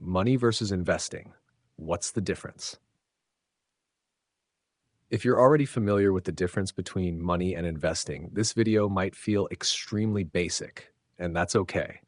Money versus investing. What's the difference? If you're already familiar with the difference between money and investing, this video might feel extremely basic, and that's okay.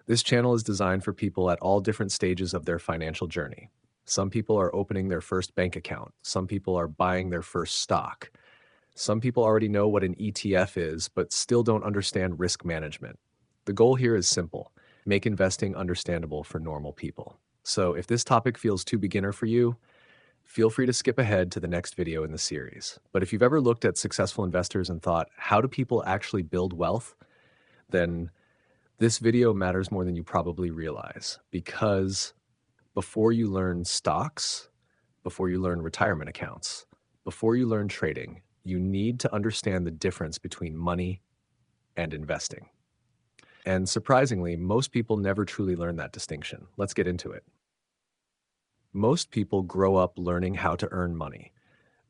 This channel is designed for people at all different stages of their financial journey. Some people are opening their first bank account. Some people are buying their first stock. Some people already know what an ETF is, but still don't understand risk management. The goal here is simple: make investing understandable for normal people. So if this topic feels too beginner for you, feel free to skip ahead to the next video in the series. But if you've ever looked at successful investors and thought, how do people actually build wealth? Then this video matters more than you probably realize, because before you learn stocks, before you learn retirement accounts, before you learn trading, you need to understand the difference between money and investing. And surprisingly, most people never truly learn that distinction. Let's get into it. Most people grow up learning how to earn money.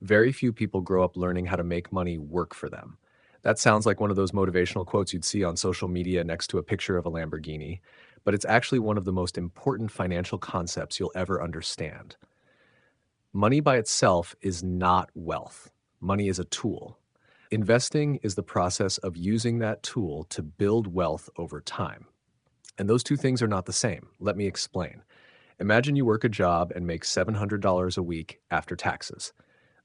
Very few people grow up learning how to make money work for them. That sounds like one of those motivational quotes you'd see on social media next to a picture of a Lamborghini, but it's actually one of the most important financial concepts you'll ever understand. Money by itself is not wealth. Money is a tool. Investing is the process of using that tool to build wealth over time. And those two things are not the same. Let me explain. Imagine you work a job and make $700 a week after taxes.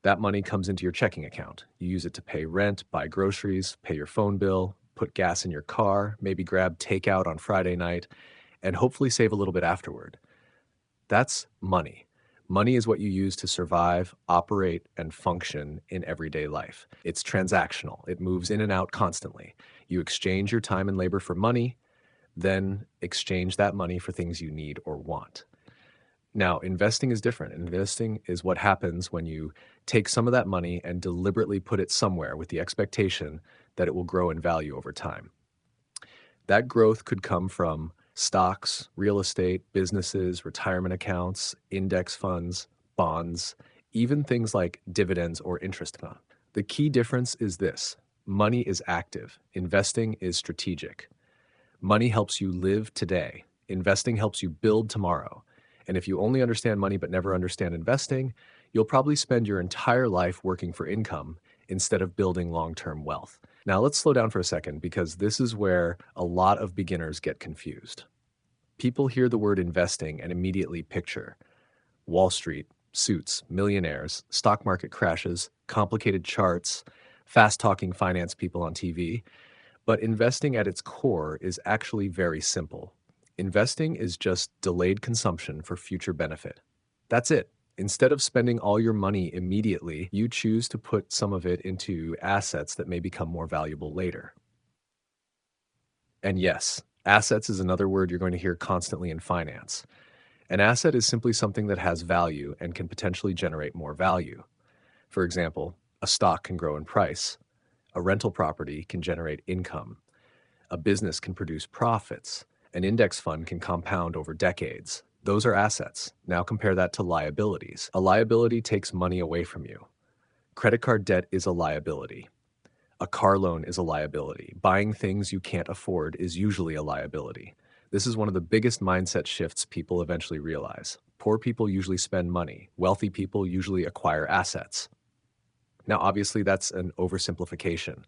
That money comes into your checking account. You use it to pay rent, buy groceries, pay your phone bill, put gas in your car, maybe grab takeout on Friday night, and hopefully save a little bit afterward. That's money. Money is what you use to survive, operate, and function in everyday life. It's transactional. It moves in and out constantly. You exchange your time and labor for money, then exchange that money for things you need or want. Now, investing is different. Investing is what happens when you take some of that money and deliberately put it somewhere with the expectation that it will grow in value over time. That growth could come from stocks, real estate, businesses, retirement accounts, index funds, bonds, even things like dividends or interest income. The key difference is this: money is active, investing is strategic. Money helps you live today, investing helps you build tomorrow. And if you only understand money but never understand investing, you'll probably spend your entire life working for income instead of building long-term wealth. Now let's slow down for a second, because this is where a lot of beginners get confused. People hear the word investing and immediately picture Wall Street, suits, millionaires, stock market crashes, complicated charts, fast-talking finance people on TV. But investing at its core is actually very simple. Investing is just delayed consumption for future benefit. That's it. Instead of spending all your money immediately, you choose to put some of it into assets that may become more valuable later. And yes, assets is another word you're going to hear constantly in finance. An asset is simply something that has value and can potentially generate more value. For example, a stock can grow in price. A rental property can generate income. A business can produce profits. An index fund can compound over decades. Those are assets. Now compare that to liabilities. A liability takes money away from you. Credit card debt is a liability. A car loan is a liability. Buying things you can't afford is usually a liability. This is one of the biggest mindset shifts people eventually realize. Poor people usually spend money. Wealthy people usually acquire assets. Now, obviously, that's an oversimplification.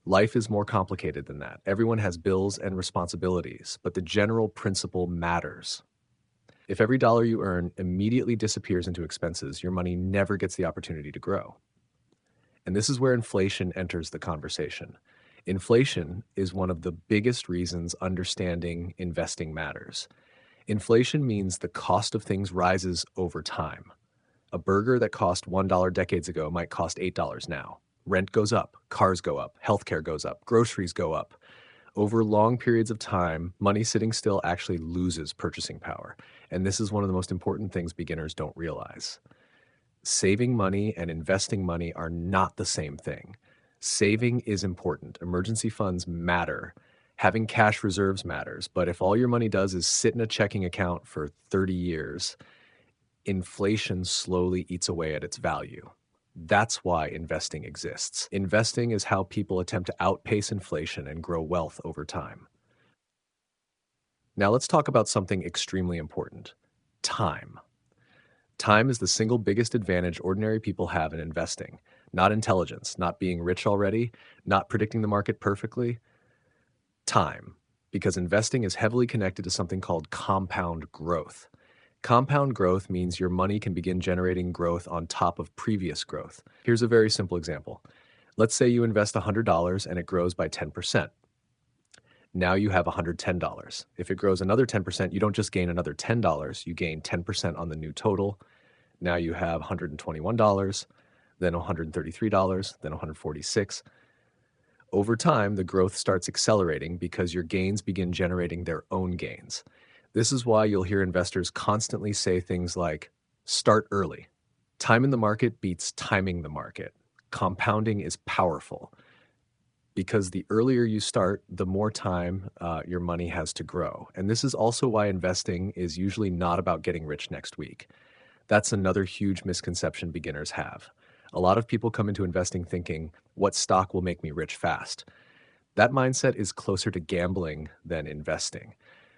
Life is more complicated than that. Everyone has bills and responsibilities, but the general principle matters. If every dollar you earn immediately disappears into expenses, your money never gets the opportunity to grow. And this is where inflation enters the conversation. Inflation is one of the biggest reasons understanding investing matters. Inflation means the cost of things rises over time. A burger that cost $1 decades ago might cost $8 now. Rent goes up, cars go up, healthcare goes up, groceries go up. Over long periods of time, money sitting still actually loses purchasing power. And this is one of the most important things beginners don't realize. Saving money and investing money are not the same thing. Saving is important. Emergency funds matter. Having cash reserves matters. But if all your money does is sit in a checking account for 30 years, inflation slowly eats away at its value. That's why investing exists. Investing is how people attempt to outpace inflation and grow wealth over time. Now let's talk about something extremely important: time. Time is the single biggest advantage ordinary people have in investing. Not intelligence, not being rich already, not predicting the market perfectly. Time. Because investing is heavily connected to something called compound growth. Compound growth means your money can begin generating growth on top of previous growth. Here's a very simple example. Let's say you invest $100 and it grows by 10%. Now you have $110. If it grows another 10%, you don't just gain another $10, you gain 10% on the new total. Now you have $121, then $133, then $146. Over time, the growth starts accelerating because your gains begin generating their own gains. This is why you'll hear investors constantly say things like, start early. Time in the market beats timing the market. Compounding is powerful because the earlier you start, the more time your money has to grow. And this is also why investing is usually not about getting rich next week. That's another huge misconception beginners have. A lot of people come into investing thinking, what stock will make me rich fast? That mindset is closer to gambling than investing.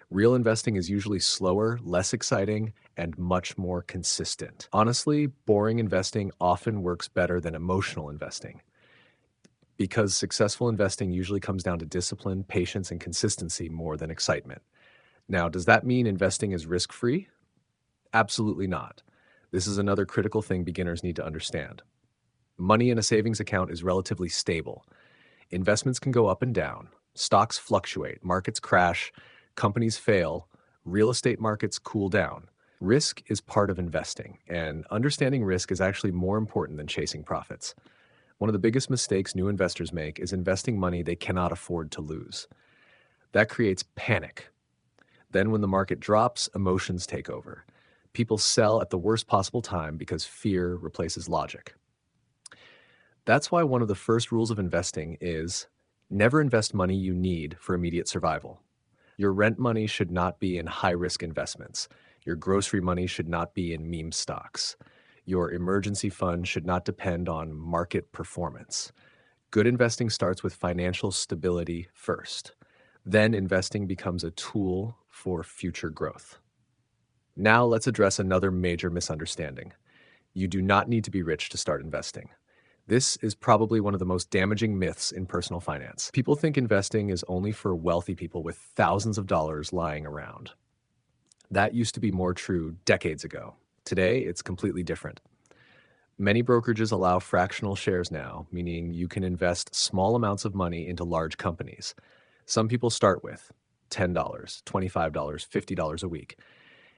Real investing is usually slower, less exciting, and much more consistent. Honestly, boring investing often works better than emotional investing because successful investing usually comes down to discipline, patience, and consistency more than excitement. Now, does that mean investing is risk-free? Absolutely not. This is another critical thing beginners need to understand. Money in a savings account is relatively stable. Investments can go up and down. Stocks fluctuate, markets crash, companies fail, real estate markets cool down. Risk is part of investing, and understanding risk is actually more important than chasing profits. One of the biggest mistakes new investors make is investing money they cannot afford to lose. That creates panic. Then when the market drops, emotions take over. People sell at the worst possible time because fear replaces logic. That's why one of the first rules of investing is never invest money you need for immediate survival. Your rent money should not be in high-risk investments. Your grocery money should not be in meme stocks. Your emergency fund should not depend on market performance. Good investing starts with financial stability first. Then investing becomes a tool for future growth. Now let's address another major misunderstanding. You do not need to be rich to start investing. This is probably one of the most damaging myths in personal finance. People think investing is only for wealthy people with thousands of dollars lying around. That used to be more true decades ago. Today, it's completely different. Many brokerages allow fractional shares now, meaning you can invest small amounts of money into large companies. Some people start with $10, $25, $50 a week.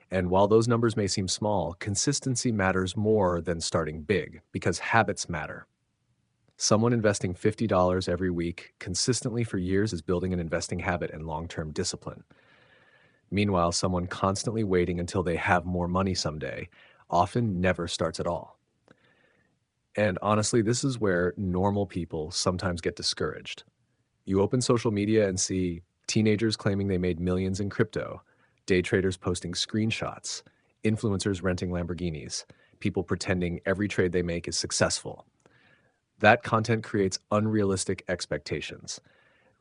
And while those numbers may seem small, consistency matters more than starting big because habits matter. Someone investing $50 every week consistently for years is building an investing habit and long-term discipline. Meanwhile, someone constantly waiting until they have more money someday often never starts at all. And honestly, this is where normal people sometimes get discouraged. You open social media and see teenagers claiming they made millions in crypto, day traders posting screenshots, influencers renting Lamborghinis, people pretending every trade they make is successful. That content creates unrealistic expectations.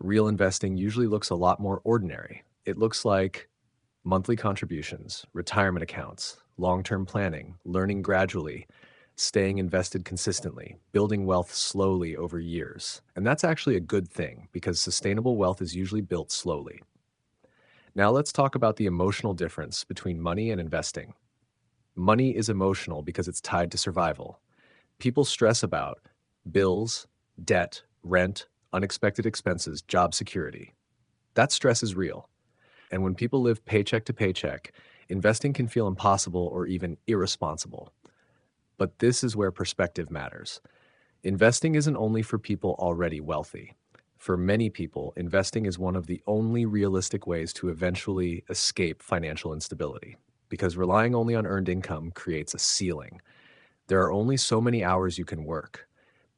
Real investing usually looks a lot more ordinary. It looks like monthly contributions, retirement accounts, long-term planning, learning gradually, staying invested consistently, building wealth slowly over years. And that's actually a good thing because sustainable wealth is usually built slowly. Now let's talk about the emotional difference between money and investing. Money is emotional because it's tied to survival. People stress about bills, debt, rent, unexpected expenses, job security. That stress is real. And when people live paycheck to paycheck, investing can feel impossible or even irresponsible. But this is where perspective matters. Investing isn't only for people already wealthy. For many people, investing is one of the only realistic ways to eventually escape financial instability, because relying only on earned income creates a ceiling. There are only so many hours you can work,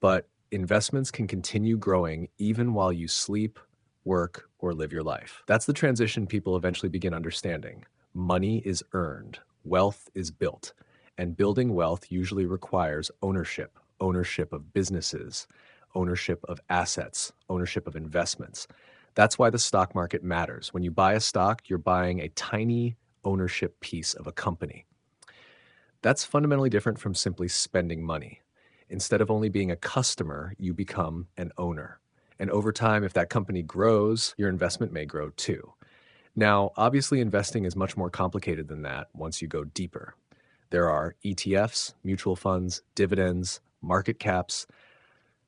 but investments can continue growing even while you sleep, work, or live your life. That's the transition people eventually begin understanding. Money is earned, wealth is built, and building wealth usually requires ownership of businesses, ownership of assets, ownership of investments. That's why the stock market matters. When you buy a stock, you're buying a tiny ownership piece of a company. That's fundamentally different from simply spending money. Instead of only being a customer, you become an owner. And over time, if that company grows, your investment may grow too. Now, obviously, investing is much more complicated than that once you go deeper. There are ETFs, mutual funds, dividends, market caps,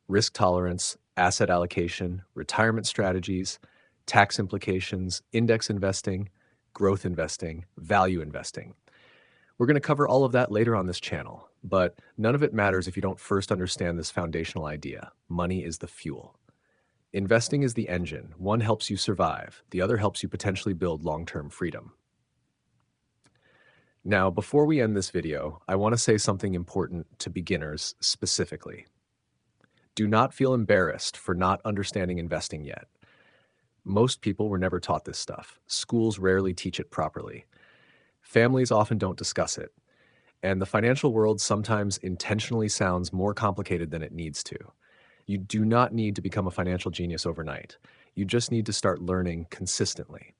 risk tolerance, asset allocation, retirement strategies, tax implications, index investing, growth investing, value investing. We're going to cover all of that later on this channel, but none of it matters if you don't first understand this foundational idea. Money is the fuel. Investing is the engine. One helps you survive. The other helps you potentially build long-term freedom. Now, before we end this video, I want to say something important to beginners specifically. Do not feel embarrassed for not understanding investing yet. Most people were never taught this stuff. Schools rarely teach it properly. Families often don't discuss it. And the financial world sometimes intentionally sounds more complicated than it needs to. You do not need to become a financial genius overnight. You just need to start learning consistently.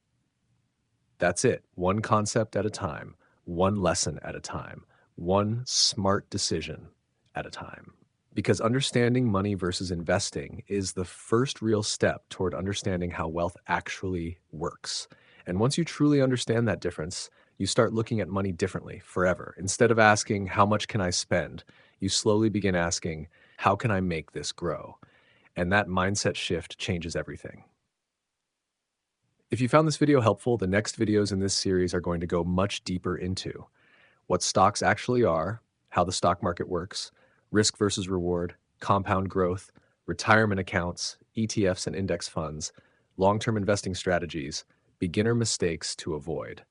That's it. One concept at a time, one lesson at a time, one smart decision at a time. Because understanding money versus investing is the first real step toward understanding how wealth actually works. And once you truly understand that difference, you start looking at money differently forever. Instead of asking, how much can I spend? You slowly begin asking, how can I make this grow? And that mindset shift changes everything. If you found this video helpful, the next videos in this series are going to go much deeper into what stocks actually are, how the stock market works, risk versus reward, compound growth, retirement accounts, ETFs and index funds, long-term investing strategies, beginner mistakes to avoid.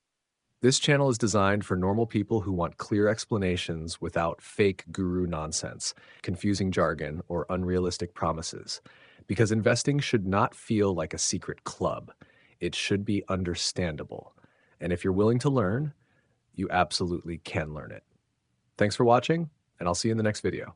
This channel is designed for normal people who want clear explanations without fake guru nonsense, confusing jargon, or unrealistic promises. Because investing should not feel like a secret club. It should be understandable. And if you're willing to learn, you absolutely can learn it. Thanks for watching, and I'll see you in the next video.